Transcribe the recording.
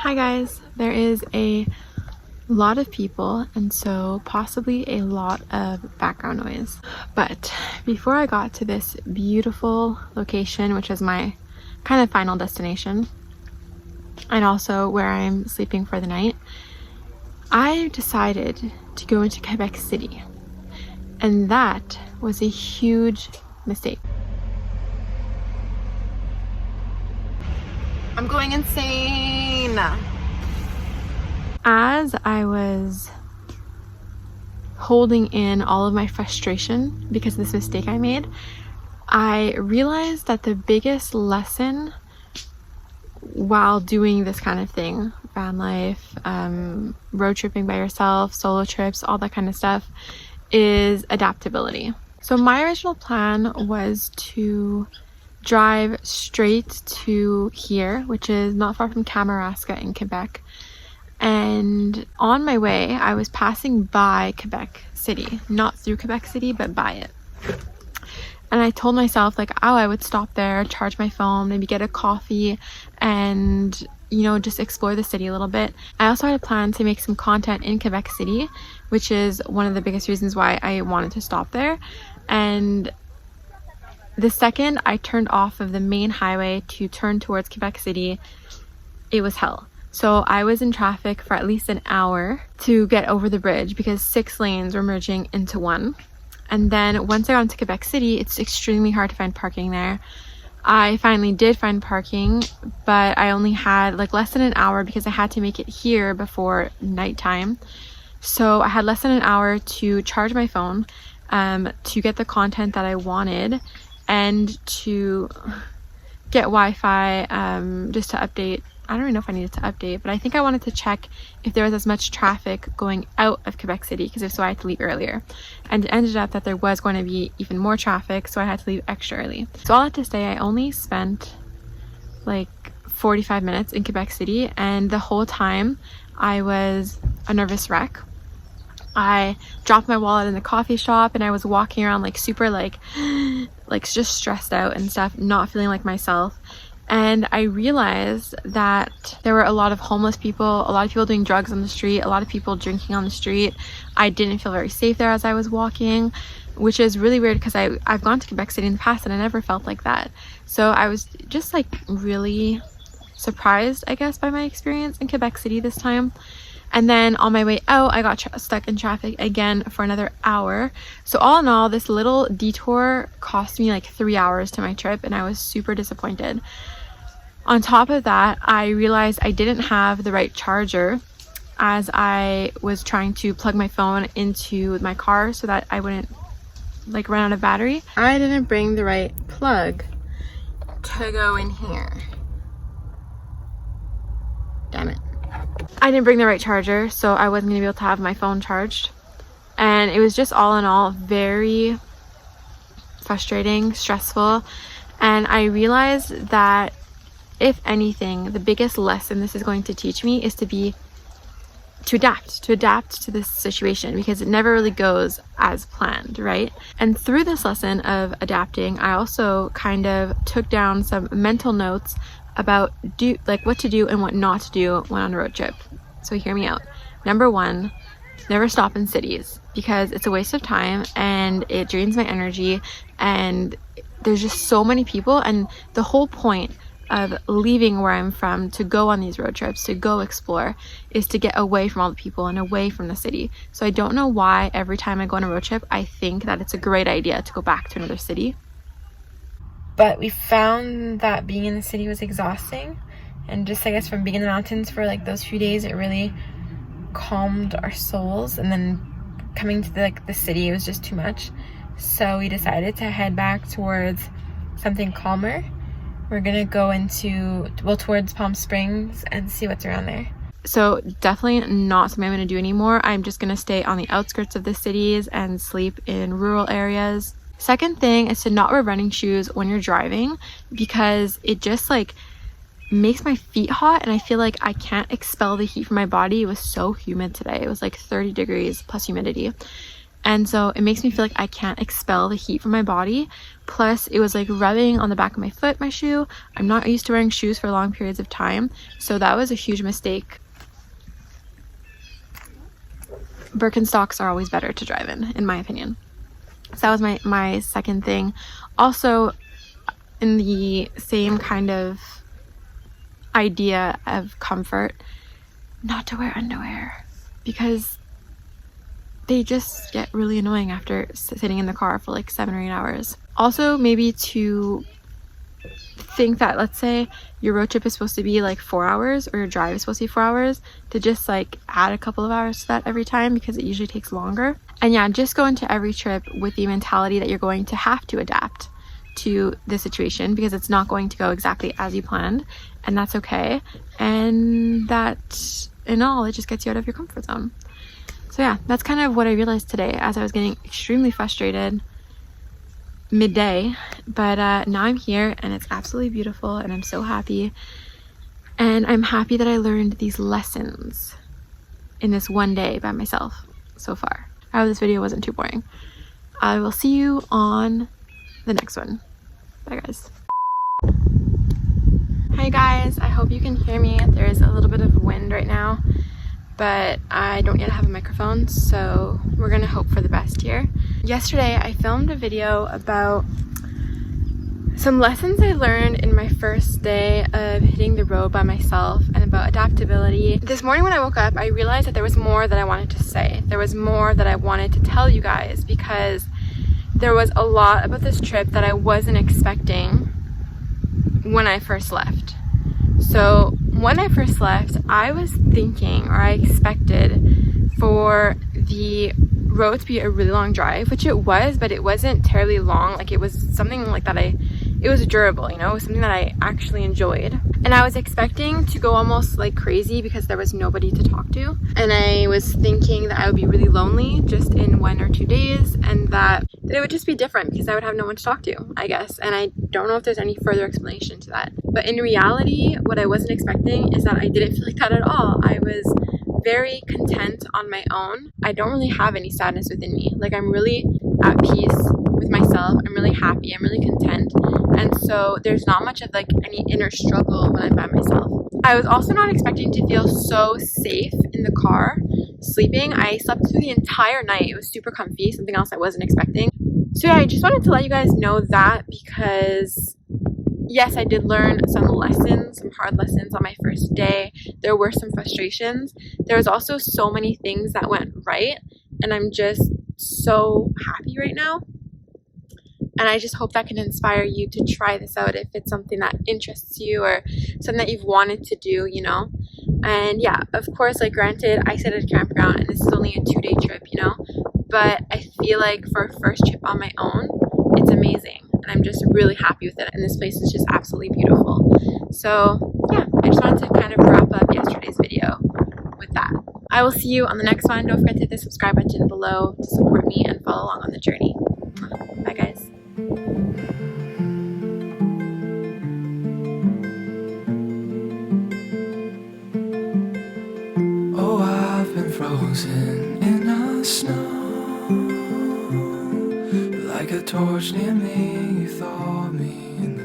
Hi guys, there is a lot of people and so possibly a lot of background noise. But before I got to this beautiful location, which is my kind of final destination, and also where I'm sleeping for the night, I decided to go into Quebec City. And that was a huge mistake. I'm going insane. As I was holding in all of my frustration because of this mistake I made, I realized that the biggest lesson while doing this kind of thing, van life, road tripping by yourself, solo trips, all that kind of stuff, is adaptability. So my original plan was to drive straight to here, which is not far from Kamouraska in Quebec. And on my way, I was passing by Quebec City, not through Quebec City, but by it. And I told myself, like, oh, I would stop there, charge my phone, maybe get a coffee, and, you know, just explore the city a little bit. I also had a plan to make some content in Quebec City, which is one of the biggest reasons why I wanted to stop there. And the second I turned off of the main highway to turn towards Quebec City, it was hell. So I was in traffic for at least an hour to get over the bridge because 6 lanes were merging into one. And then once I got into Quebec City, it's extremely hard to find parking there. I finally did find parking, but I only had like less than an hour because I had to make it here before nighttime. So I had less than an hour to charge my phone, to get the content that I wanted, and to get Wi-Fi, just to update. I don't even know if I needed to update, but I think I wanted to check if there was as much traffic going out of Quebec City, because if so, I had to leave earlier. And it ended up that there was going to be even more traffic, so I had to leave extra early. So all that to say, I only spent like 45 minutes in Quebec City, and the whole time I was a nervous wreck. I dropped my wallet in the coffee shop and I was walking around like super like just stressed out and stuff, not feeling like myself. And I realized that there were a lot of homeless people, a lot of people doing drugs on the street, a lot of people drinking on the street. I didn't feel very safe there as I was walking, which is really weird because I've gone to Quebec City in the past and I never felt like that. So I was just like really surprised, I guess, by my experience in Quebec City this time. And then on my way out, I got stuck in traffic again for another hour. So all in all, this little detour cost me like 3 hours to my trip, and I was super disappointed. On top of that, I realized I didn't have the right charger as I was trying to plug my phone into my car so that I wouldn't like run out of battery. I didn't bring the right plug to go in here. Damn it. I didn't bring the right charger, so I wasn't gonna be able to have my phone charged. And it was just all in all very frustrating, stressful. And I realized that if anything, the biggest lesson this is going to teach me is to adapt to this situation, because it never really goes as planned, right? And through this lesson of adapting, I also kind of took down some mental notes about what to do and what not to do when on a road trip. So hear me out. Number 1, never stop in cities, because it's a waste of time and it drains my energy, and there's just so many people. And the whole point of leaving where I'm from to go on these road trips, to go explore, is to get away from all the people and away from the city. So I don't know why every time I go on a road trip, I think that it's a great idea to go back to another city. But we found that being in the city was exhausting, and just I guess from being in the mountains for like those few days, it really calmed our souls. And then coming to the city, it was just too much. So we decided to head back towards something calmer. We're gonna go towards Palm Springs and see what's around there. So definitely not something I'm gonna do anymore. I'm just gonna stay on the outskirts of the cities and sleep in rural areas. Second thing is to not wear running shoes when you're driving, because it just like makes my feet hot and I feel like I can't expel the heat from my body. It was so humid today. It was like 30 degrees plus humidity. And so it makes me feel like I can't expel the heat from my body. Plus it was like rubbing on the back of my foot, my shoe. I'm not used to wearing shoes for long periods of time, so that was a huge mistake. Birkenstocks are always better to drive in my opinion. So that was my second thing. Also, in the same kind of idea of comfort, not to wear underwear, because they just get really annoying after sitting in the car for like 7 or 8 hours. Also, maybe to think that, let's say your road trip is supposed to be like 4 hours, or your drive is supposed to be 4 hours, to just like add a couple of hours to that every time, because it usually takes longer. And yeah, just go into every trip with the mentality that you're going to have to adapt to the situation, because it's not going to go exactly as you planned, and that's okay. And that in all, it just gets you out of your comfort zone. So yeah, that's kind of what I realized today as I was getting extremely frustrated midday. But now I'm here and it's absolutely beautiful and I'm so happy. And I'm happy that I learned these lessons in this one day by myself so far. I hope this video wasn't too boring. I will see you on the next one. Bye guys. Hi guys, I hope you can hear me. There's a little bit of wind right now, but I don't yet have a microphone, so we're gonna hope for the best here. Yesterday I filmed a video about some lessons I learned in my first day of hitting the road by myself and about adaptability. This morning when I woke up, I realized that there was more that I wanted to say. There was more that I wanted to tell you guys, because there was a lot about this trip that I wasn't expecting when I first left. So when I first left, I was thinking, or I expected, for the road to be a really long drive, which it was, but it wasn't terribly long. Like, it was something like that it was durable, you know, it was something that I actually enjoyed. And I was expecting to go almost like crazy because there was nobody to talk to. And I was thinking that I would be really lonely just in 1 or 2 days, and that it would just be different because I would have no one to talk to, I guess. And I don't know if there's any further explanation to that. But in reality, what I wasn't expecting is that I didn't feel like that at all. I was very content on my own. I don't really have any sadness within me. Like, I'm really at peace with myself. I'm really happy. I'm really content. And so there's not much of like any inner struggle when I'm by myself. I was also not expecting to feel so safe in the car sleeping. I slept through the entire night. It was super comfy, something else I wasn't expecting. So yeah, I just wanted to let you guys know that, because yes, I did learn some lessons, some hard lessons on my first day. There were some frustrations. There was also so many things that went right, and I'm just so happy right now. And I just hope that can inspire you to try this out if it's something that interests you or something that you've wanted to do, you know. And yeah, of course, like, granted, I stayed at a campground and this is only a 2-day trip, you know, but I feel like for a first trip on my own, it's amazing. And I'm just really happy with it. And this place is just absolutely beautiful. So yeah, I just wanted to kind of wrap up yesterday's video with that. I will see you on the next one. Don't forget to hit the subscribe button below to support me and follow along on the journey. Bye guys. Oh, I've been frozen in the snow, like a torch near me. You thought me in the